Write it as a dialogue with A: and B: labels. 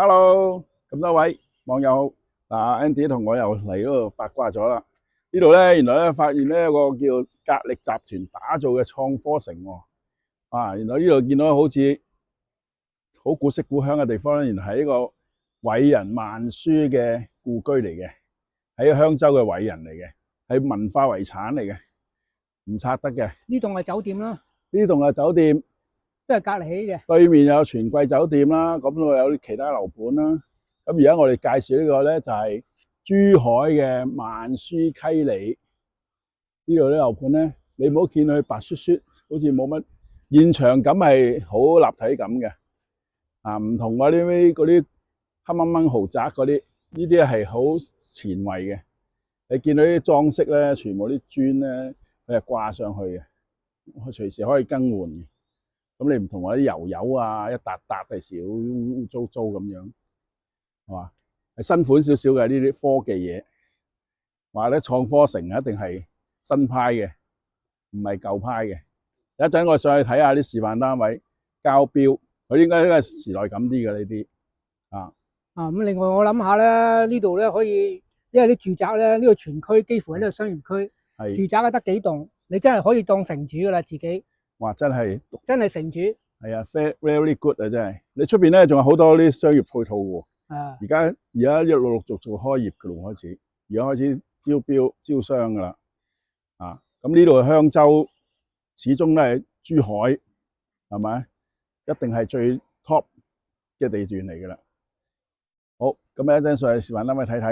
A: Hello，咁多位網友，Andy 同我又嚟嗰度八卦咗啦。呢度咧，原來咧發現咧有個叫格力集團打造嘅創科城喎。原來呢度見到好似好古色古香嘅地方咧，原來係一個偉人萬書嘅故居嚟嘅，喺香洲嘅偉人嚟嘅，係文化遺產嚟嘅，唔拆得嘅。
B: 呢棟係酒店啦，
A: 呢棟係酒店。
B: 都係隔離起嘅。
A: 對面有全季酒店啦，咁度有啲其他樓盤啦。咁而家我哋介紹呢個咧就係珠海嘅萬書溪里呢度啲樓盤咧，你唔好見佢白雪雪，好似冇乜現場感，係好立體感嘅。唔同嗰啲黑掹掹豪宅嗰啲，呢啲係好前衛嘅。你見到啲裝飾咧，全部啲磚咧，佢係掛上去嘅，隨時可以更換嘅。咁你唔同話啲油啊，一笪笪係少污糟糟咁樣，係嘛？係新款少少嘅呢啲科技嘢。話咧創科城一定係新派嘅，唔係舊派嘅。有一陣我上去睇下啲示範單位交標，佢應該係時代感啲嘅呢啲。
B: 咁另外我諗下咧，呢度咧可以，因為啲住宅咧，呢個全區幾乎喺呢個商業區，住宅咧得幾棟，你真係可以當城主噶啦自己。哇！
A: 真係
B: 城主。
A: 係啊 ，very good 啊，真係。你出邊咧仲有好多啲商業配套喎。而家陸續做開業噶咯，開始而家開始招標招商噶啦。咁呢度係香洲，始終都係珠海，係咪？一定係最 top 嘅地段嚟噶啦。好，咁一陣上去示範單位睇睇。